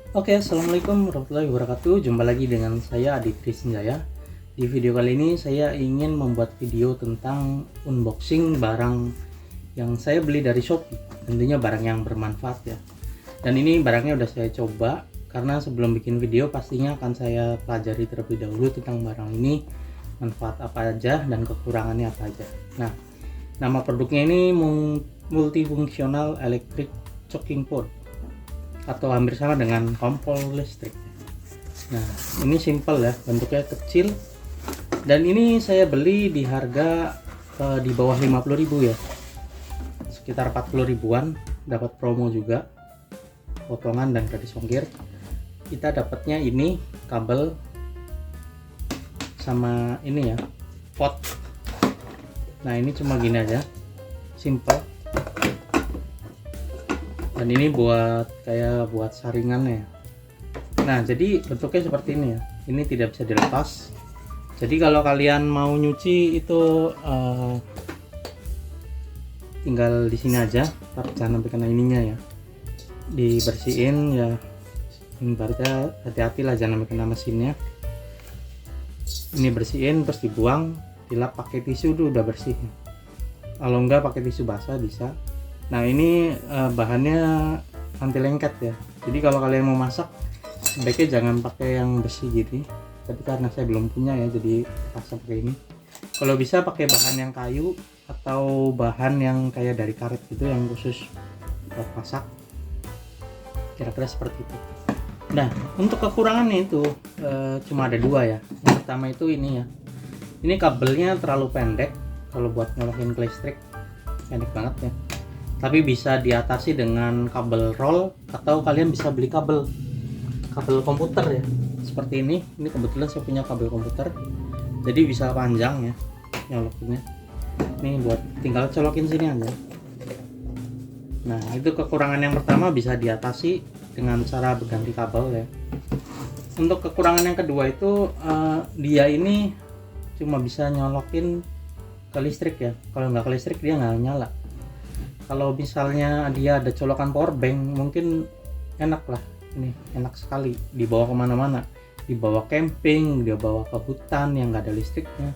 Oke, assalamualaikum warahmatullahi wabarakatuh. Jumpa lagi dengan saya Adit Krisenjaya. Di video kali ini saya ingin membuat video tentang unboxing barang yang saya beli dari Shopee. Tentunya barang yang bermanfaat ya. Dan ini barangnya udah saya coba, karena sebelum bikin video pastinya akan saya pelajari terlebih dahulu tentang barang ini, manfaat apa aja dan kekurangannya apa aja. Nah, nama produknya ini multifunctional electric choking pot, atau hampir sama dengan kompor listrik. Nah, ini simple ya, bentuknya kecil, dan ini saya beli di harga di bawah 50.000 ya, sekitar 40 ribuan. Dapat promo juga, potongan dan gratis ongkir. Kita dapatnya ini kabel sama ini ya, pot. Nah, ini cuma gini aja, simple. Dan ini buat saringannya. Nah, jadi bentuknya seperti ini ya. Ini tidak bisa dilepas. Jadi kalau kalian mau nyuci itu tinggal di sini aja, tapi jangan sampai kena ininya ya. Dibersihin ya. Ibaratnya hati-hati lah, jangan sampai kena mesinnya. Ini bersihin terus dibuang, dilap pakai tisu udah bersih. Kalau enggak pakai tisu basah bisa. Nah, ini bahannya anti lengket ya. Jadi kalau kalian mau masak sebaiknya jangan pakai yang besi gitu. Tapi karena saya belum punya ya, jadi paksa pakai ini. Kalau bisa pakai bahan yang kayu atau bahan yang kayak dari karet gitu, yang khusus buat masak. Kira-kira seperti itu. Nah, untuk kekurangannya itu cuma ada dua ya. Yang pertama itu ini ya. Ini kabelnya terlalu pendek kalau buat nyolokin ke listrik. Pendek banget ya. Tapi bisa diatasi dengan kabel roll, atau kalian bisa beli kabel komputer ya, seperti ini kebetulan saya punya kabel komputer, jadi bisa panjang ya nyolokinnya. Ini buat tinggal colokin sini aja. Nah, itu kekurangan yang pertama, bisa diatasi dengan cara berganti kabel ya. Untuk kekurangan yang kedua itu dia ini cuma bisa nyolokin ke listrik ya. Kalau nggak ke listrik dia nggak nyala. Kalau misalnya dia ada colokan power bank, mungkin enak lah. Ini enak sekali, dibawa kemana-mana, dibawa camping, dia bawa ke hutan yang nggak ada listriknya.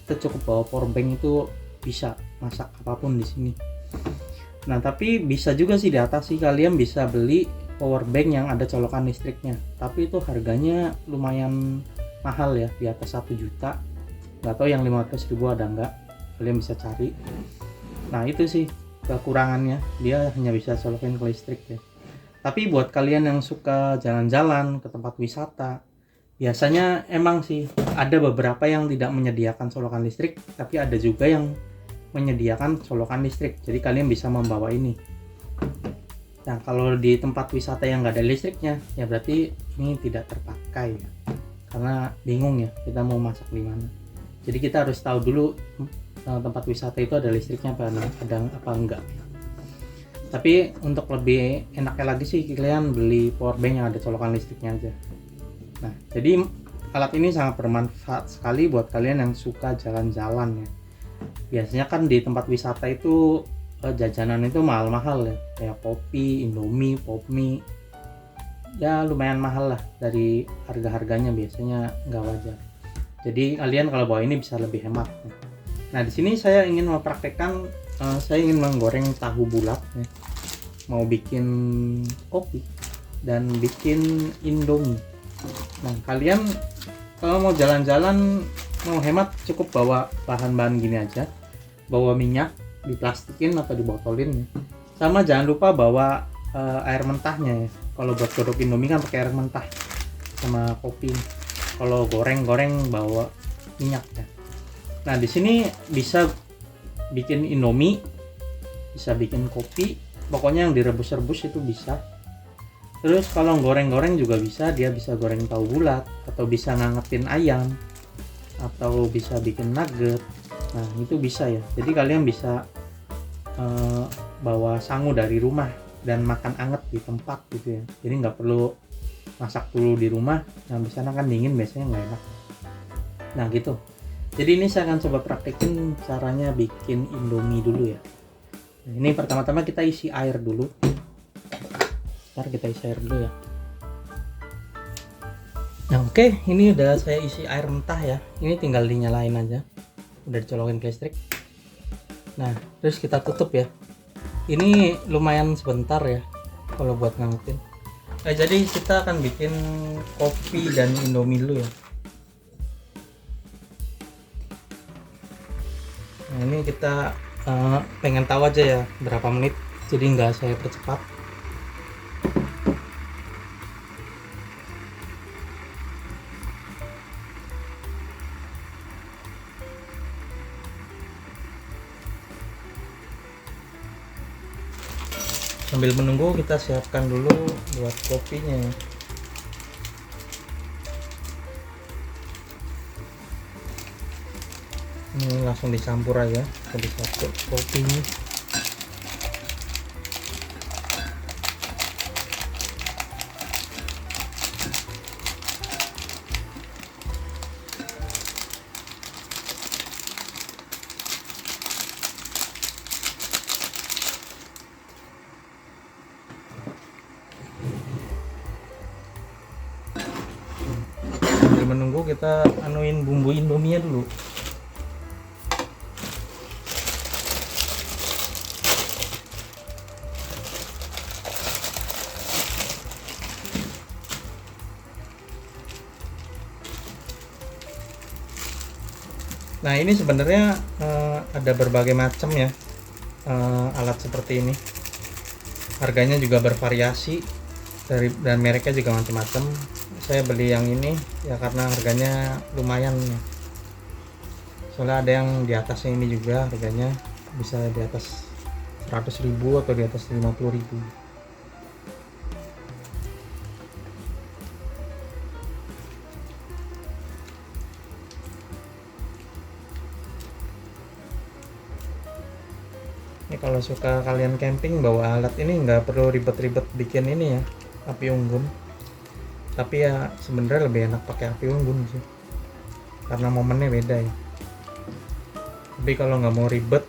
Kita cukup bawa power bank, itu bisa masak apapun di sini. Nah, tapi bisa juga sih diatasi, kalian bisa beli power bank yang ada colokan listriknya. Tapi itu harganya lumayan mahal ya, di atas 1 juta. Nggak tahu yang 15.000 ada nggak, kalian bisa cari. Nah, itu sih kekurangannya, dia hanya bisa colokin ke listrik ya. Tapi buat kalian yang suka jalan-jalan ke tempat wisata, biasanya emang sih ada beberapa yang tidak menyediakan colokan listrik, tapi ada juga yang menyediakan colokan listrik, jadi kalian bisa membawa ini. Nah, kalau di tempat wisata yang nggak ada listriknya, ya berarti ini tidak terpakai ya, karena bingung ya kita mau masak di mana. Jadi kita harus tahu dulu tempat wisata itu ada listriknya apa enggak. Tapi untuk lebih enaknya lagi sih, kalian beli power bank yang ada colokan listriknya aja. Nah, jadi alat ini sangat bermanfaat sekali buat kalian yang suka jalan-jalan ya. Biasanya kan di tempat wisata itu jajanan itu mahal-mahal ya, kayak kopi, indomie, popmie, ya lumayan mahal lah, dari harga-harganya biasanya nggak wajar. Jadi kalian kalau bawa ini bisa lebih hemat ya. Nah, di sini saya ingin mempraktekkan, saya ingin menggoreng tahu bulat ya. Mau bikin kopi dan bikin indomie. Nah, kalian kalau mau jalan-jalan, mau hemat, cukup bawa bahan-bahan gini aja. Bawa minyak, diplastikin atau dibotolin ya. Sama jangan lupa bawa air mentahnya ya. Kalau buat godok indomie kan pakai air mentah sama kopi. Kalau goreng-goreng bawa minyak ya. Nah, di sini bisa bikin indomie, bisa bikin kopi, pokoknya yang direbus-rebus itu bisa. Terus kalau goreng-goreng juga bisa, dia bisa goreng tahu bulat, atau bisa ngangetin ayam, atau bisa bikin nugget. Nah, itu bisa ya. Jadi kalian bisa bawa sangu dari rumah dan makan anget di tempat gitu ya. Jadi nggak perlu masak dulu di rumah, yang di sana kan dingin, biasanya nggak enak. Nah, gitu. Jadi ini saya akan coba praktekin caranya bikin indomie dulu ya. Nah, ini pertama-tama kita isi air dulu. Ntar kita isi air dulu ya. Nah oke, ini udah saya isi air mentah ya, ini tinggal dinyalain aja, udah dicolokin ke listrik. Nah terus kita tutup ya, ini lumayan sebentar ya kalau buat ngangetin. Jadi kita akan bikin kopi dan indomie dulu ya. Nah ini kita pengen tahu aja ya berapa menit, jadi nggak saya percepat. Sambil menunggu kita siapkan dulu buat kopinya ya. Ini langsung dicampur aja jadi satu kopinya. Sambil menunggu kita anuin bumbu indominya dulu. Nah ini sebenarnya ada berbagai macam ya alat seperti ini. Harganya juga bervariasi dan mereknya juga macam-macam. Saya beli yang ini ya karena harganya lumayan ya. Soalnya ada yang di atasnya ini juga harganya bisa di atas 100.000 atau di atas 50.000. Ini kalau suka kalian camping bawa alat ini nggak perlu ribet-ribet bikin ini ya, api unggun. Tapi ya sebenarnya lebih enak pakai api unggun sih, karena momennya beda ya. Tapi kalau nggak mau ribet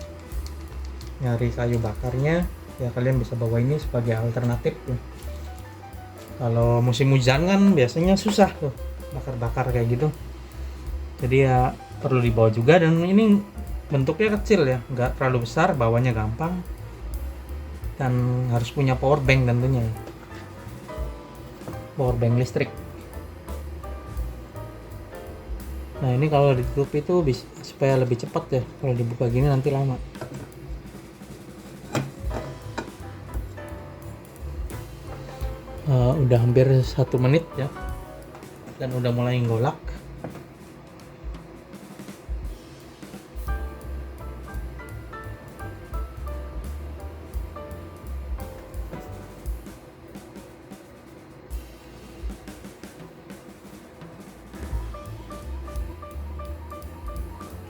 nyari kayu bakarnya, ya kalian bisa bawa ini sebagai alternatif ya. Kalau musim hujan kan biasanya susah tuh bakar-bakar kayak gitu. Jadi ya perlu dibawa juga, dan ini bentuknya kecil ya, nggak terlalu besar, bawanya gampang, dan harus punya power bank tentunya, power bank listrik. Nah ini kalau ditutup itu supaya lebih cepat ya, kalau dibuka gini nanti lama. Udah hampir 1 menit ya, dan udah mulai golak.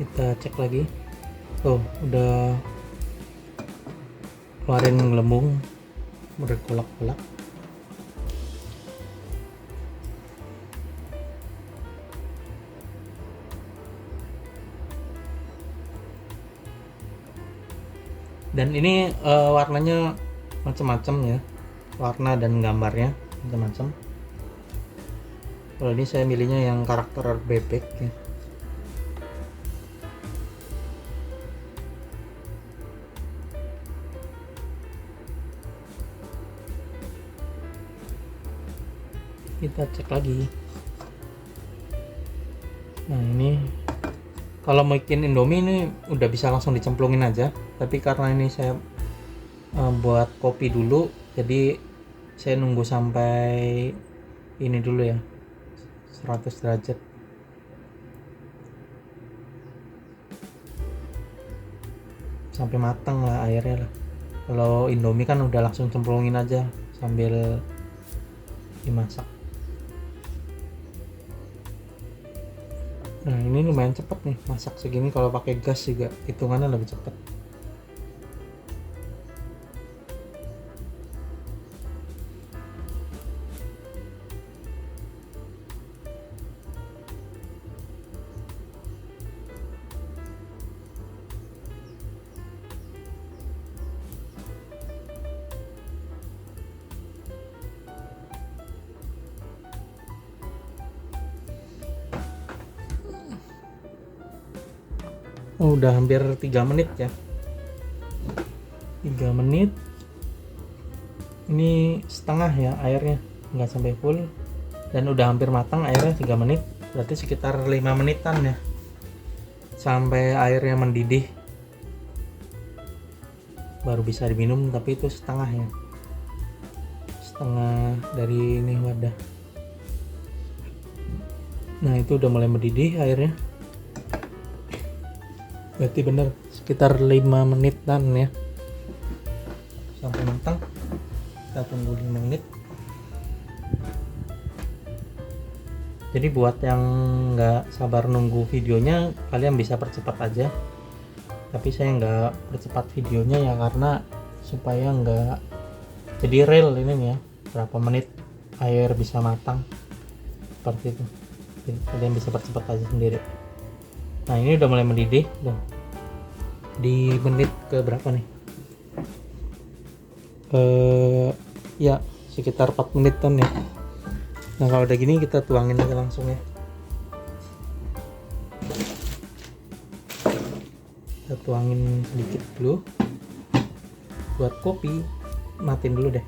Kita cek lagi. Tuh udah keluarin gelembung, berkolak-kolak. Dan ini warnanya macam-macam ya, warna dan gambarnya macam-macam. Kalau ini saya milihnya yang karakter bebek ya. Kita cek lagi. Nah ini kalau mau bikin indomie ini udah bisa langsung dicemplungin aja, tapi karena ini saya buat kopi dulu, jadi saya nunggu sampai ini dulu ya, 100 derajat. Sampai matang lah airnya lah. Kalau indomie kan udah langsung cemplungin aja sambil dimasak. Nah ini lumayan cepet nih masak segini, kalau pakai gas juga hitungannya lebih cepet. Oh, udah hampir 3 menit ya. 3 menit. Ini setengah ya airnya, nggak sampai full. Dan udah hampir matang airnya 3 menit. Berarti sekitar 5 menitan ya sampai airnya mendidih, baru bisa diminum. Tapi itu setengah ya, setengah dari ini wadah. Nah, itu udah mulai mendidih airnya, berarti bener sekitar 5 menitan ya sampai matang. Kita tunggu 5 menit. Jadi buat yang nggak sabar nunggu videonya, kalian bisa percepat aja. Tapi saya nggak percepat videonya ya, karena supaya nggak jadi real ini ya, berapa menit air bisa matang seperti itu. Jadi kalian bisa percepat aja sendiri. Nah, ini udah mulai mendidih udah. Di menit ke berapa nih? Ya sekitar 4 menitan ya. Nah, kalau udah gini kita tuangin aja langsung ya. Kita tuangin sedikit dulu. Buat kopi, matiin dulu deh.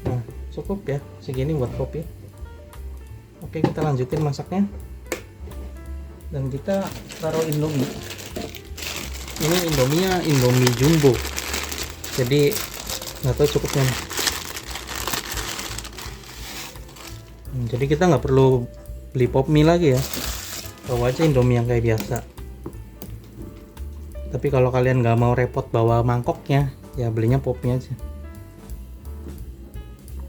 Nah, cukup ya segini buat kopi. Oke, kita lanjutin masaknya. Dan kita taruh Indomie. Ini Indominya Indomie jumbo, jadi nggak tahu cukupnya. Jadi kita nggak perlu beli pop mie lagi ya, bawa aja Indomie yang kayak biasa. Tapi kalau kalian nggak mau repot bawa mangkoknya, ya belinya pop mie aja.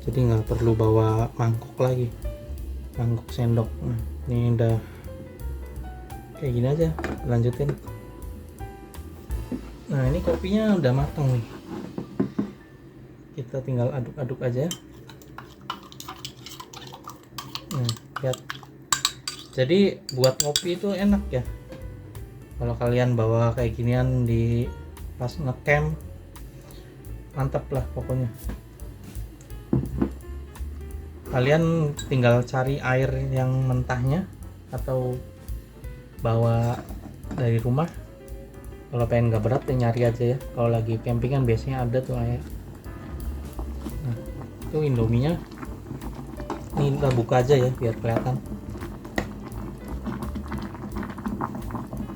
Jadi nggak perlu bawa mangkok lagi, mangkok sendok. Nah, ini udah kayak gini aja, lanjutin. Nah, ini kopinya udah matang nih, kita tinggal aduk-aduk aja. Nah, lihat. Jadi buat kopi itu enak ya kalau kalian bawa kayak ginian di pas ngecamp, mantap lah pokoknya. Kalian tinggal cari air yang mentahnya atau bawa dari rumah. Kalau pengen gak berat ya nyari aja ya, kalau lagi camping kan biasanya ada tuh air. Nah, itu Indominya ini kita buka aja ya biar kelihatan.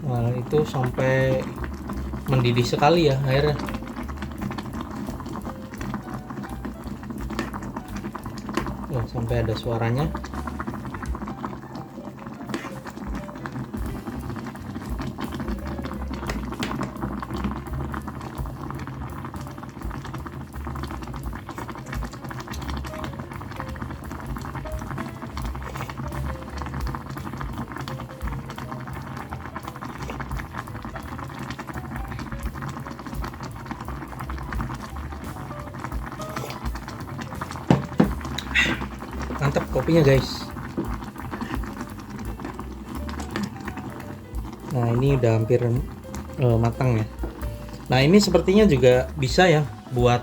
Nah, itu sampai mendidih sekali ya airnya. Nah, sampai ada suaranya. Mantap kopinya guys. Nah, ini udah hampir matang ya. Nah, ini sepertinya juga bisa ya buat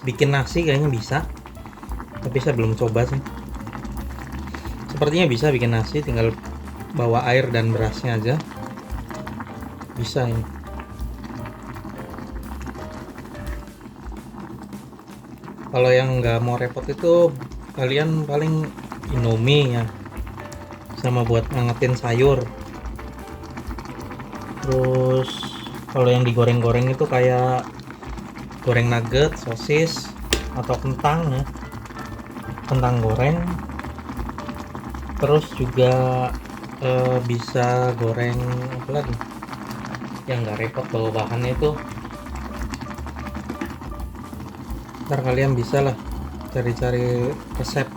bikin nasi, kayaknya bisa. Tapi saya belum coba sih. Sepertinya bisa bikin nasi, tinggal bawa air dan berasnya aja. Bisa ini. Kalau yang nggak mau repot itu kalian paling Indomie ya, sama buat ngangetin sayur. Terus kalau yang digoreng-goreng itu kayak goreng nugget, sosis, atau kentang ya, kentang goreng. Terus juga bisa goreng apa lagi yang nggak repot bawa bahannya itu. Ntar kalian bisa lah cari-cari resep.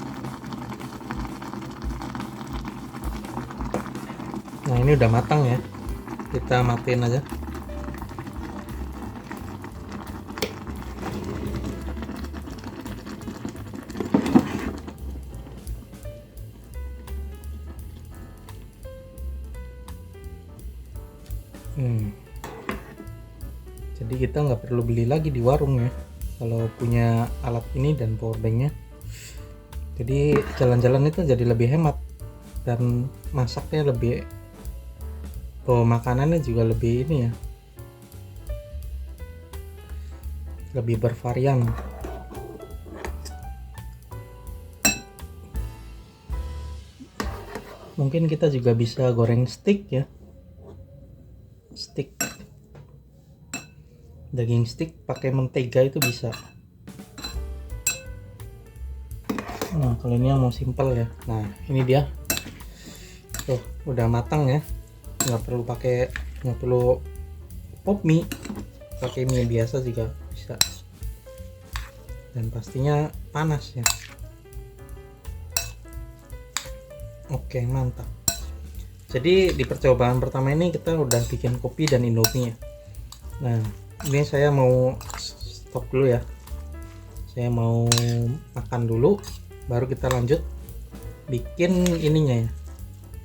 Nah, ini udah matang ya, kita matiin aja. Jadi kita nggak perlu beli lagi di warung ya. kalau punya alat ini dan powerbanknya. Jadi jalan-jalan itu jadi lebih hemat dan masaknya lebih, bawa makanannya juga lebih ini ya, lebih bervarian. Mungkin kita juga bisa goreng steak ya, steak daging steak pakai mentega itu bisa. Nah kalau ini yang mau simple ya, nah ini dia tuh udah matang ya, nggak perlu pop mie, pakai mie biasa juga bisa, dan pastinya panas ya. Oke mantap. Jadi di percobaan pertama ini kita udah bikin kopi dan indomie ya. Nah ini saya mau stop dulu ya, saya mau makan dulu baru kita lanjut bikin ininya ya,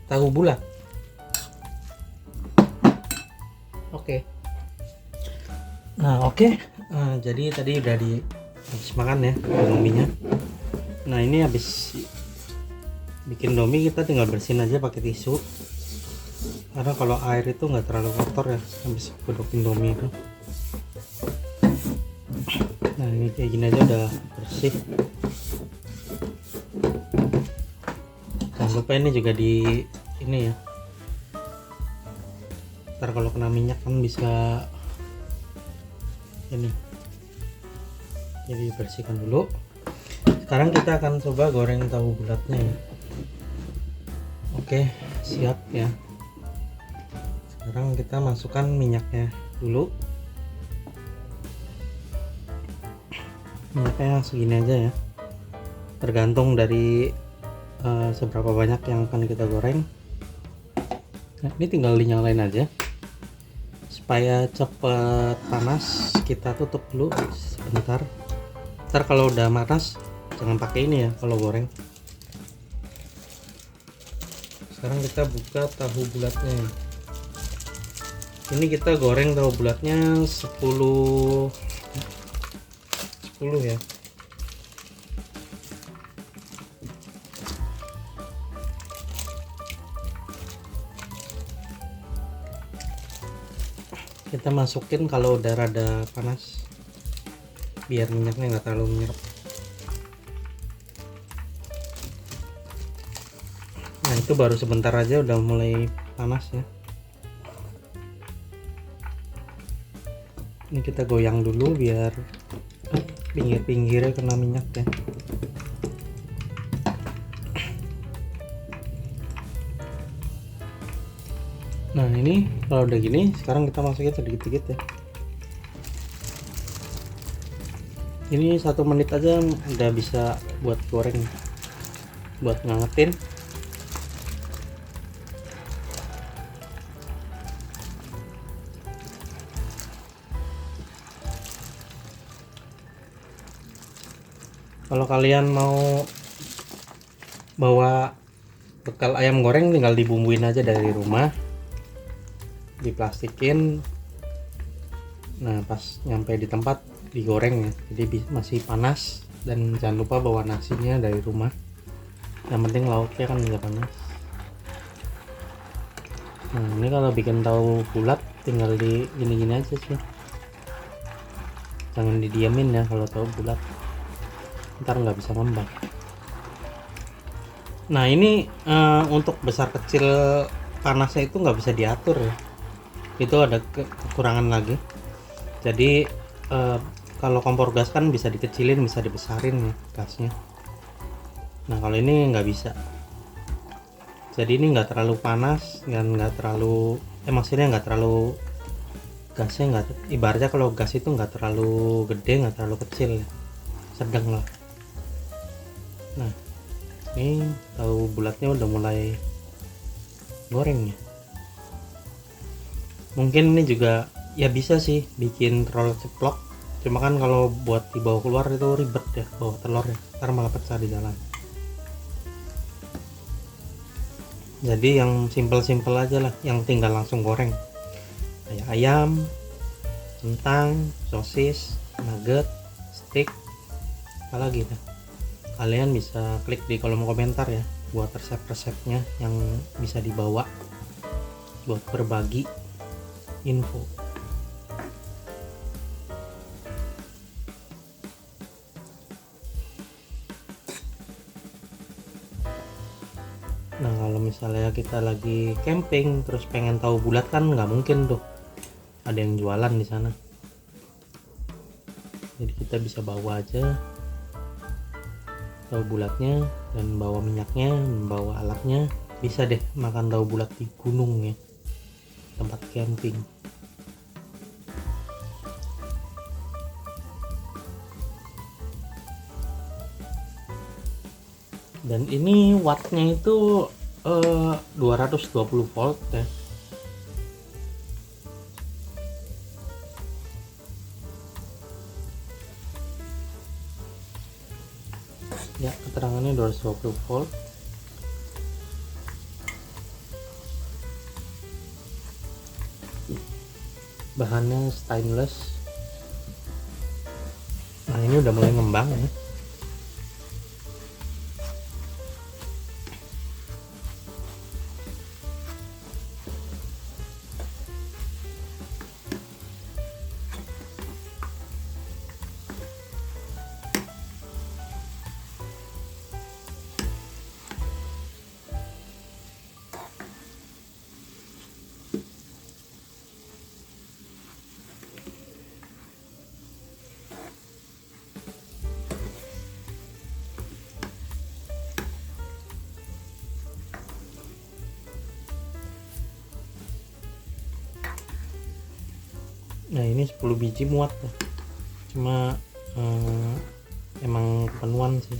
tahu bulat. Oke. Nah oke. Jadi tadi udah habis makan ya indominya. Nah ini habis bikin indomie kita tinggal bersihin aja pakai tisu, karena kalau air itu nggak terlalu kotor ya habis godok indomie itu. Nah ini kayak gini aja udah bersih. Jangan lupa ini juga di ini ya, ntar kalau kena minyak kan bisa ini, jadi bersihkan dulu. Sekarang kita akan coba goreng tahu bulatnya ya. Oke siap ya. Sekarang kita masukkan minyaknya dulu, minyaknya segini aja ya, tergantung dari seberapa banyak yang akan kita goreng. Nah ini tinggal dinyalain aja supaya cepet panas. Kita tutup dulu sebentar, ntar kalau udah panas jangan pakai ini ya kalau goreng. Sekarang kita buka tahu bulatnya. Ini kita goreng tahu bulatnya 10 ya. Kita masukin kalau udah rada panas biar minyaknya nggak terlalu menyerap. Nah itu baru sebentar aja udah mulai panas ya. Ini kita goyang dulu biar pinggir-pinggirnya kena minyak ya. Nah ini kalau udah gini sekarang kita masukin sedikit-sedikit ya. Ini 1 menit aja udah bisa buat goreng, buat ngangetin. Kalau kalian mau bawa bekal ayam goreng tinggal dibumbuin aja dari rumah, diplastikin. Nah pas nyampe di tempat digoreng ya, jadi masih panas. Dan jangan lupa bawa nasinya dari rumah, yang penting lauknya kan udah panas. Nah ini kalau bikin tahu bulat tinggal di gini-gini aja sih, jangan didiamin ya kalau tahu bulat, ntar nggak bisa ngembang. Nah ini untuk besar kecil panasnya itu nggak bisa diatur ya, itu ada kekurangan lagi. Jadi kalau kompor gas kan bisa dikecilin bisa dibesarin ya gasnya. Nah kalau ini nggak bisa, jadi ini nggak terlalu panas dan nggak terlalu maksudnya nggak terlalu, gasnya nggak, ibaratnya kalau gas itu nggak terlalu gede nggak terlalu kecil ya, sedang lah. Nah ini tahu bulatnya udah mulai goreng ya. Mungkin ini juga ya bisa sih bikin telur ceplok, cuma kan kalau buat dibawa keluar itu ribet ya bawa telur ya, ntar malah pecah di jalan. Jadi yang simple aja lah, yang tinggal langsung goreng, kayak ayam, kentang, sosis, nugget, praktik apalagi dah, kalian bisa klik di kolom komentar ya buat resep-resepnya yang bisa dibawa buat berbagi info. Nah kalau misalnya kita lagi camping terus pengen tahu bulat kan nggak mungkin tuh ada yang jualan di sana, jadi kita bisa bawa aja tahu bulatnya dan bawa minyaknya, bawa alatnya, bisa deh makan tahu bulat di gunung ya, tempat camping. Dan ini wattnya itu 220 volt ya. Ya, keterangannya 220 volt. Bahannya stainless. Nah, ini udah mulai ngembang ya. Nah ini 10 biji muat ya. Cuma emang kepenuhan sih.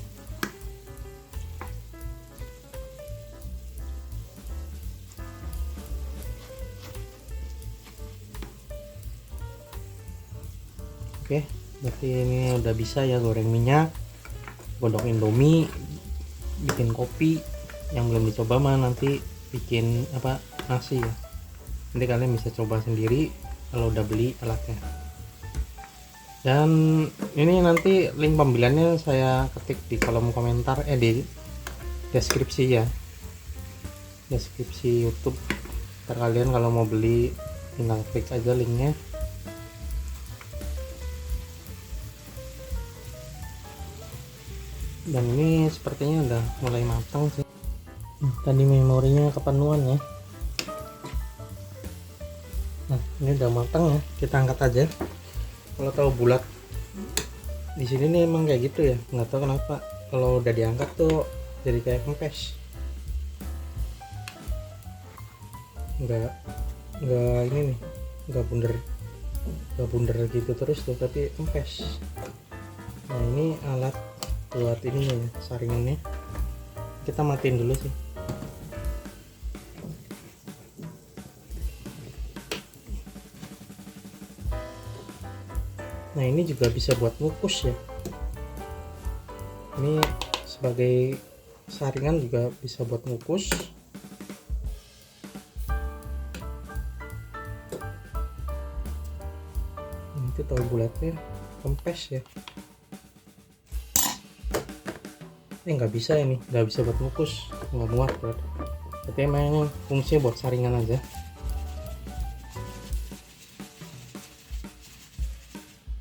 Oke, berarti ini udah bisa ya goreng minyak, godok indomie, bikin kopi. Yang belum dicoba mah nanti bikin apa nasi ya. Nanti kalian bisa coba sendiri kalau udah beli alatnya. Dan ini nanti link pembeliannya saya ketik di kolom komentar di deskripsi ya, deskripsi YouTube. Ntar kalian kalau mau beli tinggal klik aja linknya. Dan ini sepertinya udah mulai matang sih. Tadi memorinya kepenuhan ya. Nah ini udah matang ya, kita angkat aja. Kalau tahu bulat di sini nih emang kayak gitu ya, nggak tahu kenapa kalau udah diangkat tuh jadi kayak kempes. Nggak ini nih, nggak bunder gitu terus tuh, tapi kempes. Nah ini alat buat ini ya, saringannya. Kita matiin dulu sih. Nah ini juga bisa buat ngukus ya, ini sebagai saringan juga bisa buat ngukus. Nanti tahu bulatnya kempes ya. Nggak bisa, ini nggak bisa buat ngukus, nggak muat berarti emang fungsinya buat saringan aja.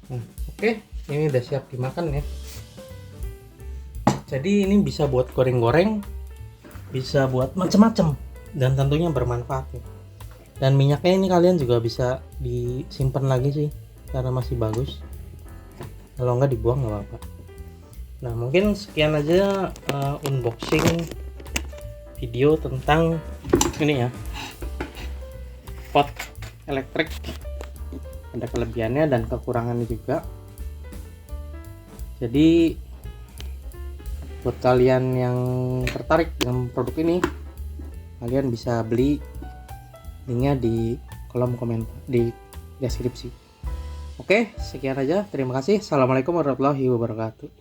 Nah, oke, ini udah siap dimakan ya. Jadi ini bisa buat goreng-goreng, bisa buat macem-macem, dan tentunya bermanfaat ya. Dan minyaknya ini kalian juga bisa disimpan lagi sih, karena masih bagus. Kalau nggak dibuang nggak apa-apa. Nah mungkin sekian aja unboxing video tentang ini ya, pot elektrik. Ada kelebihannya dan kekurangannya juga. Jadi buat kalian yang tertarik dengan produk ini, kalian bisa beli, linknya di kolom komentar di deskripsi. Oke, sekian aja, terima kasih. Assalamualaikum warahmatullahi wabarakatuh.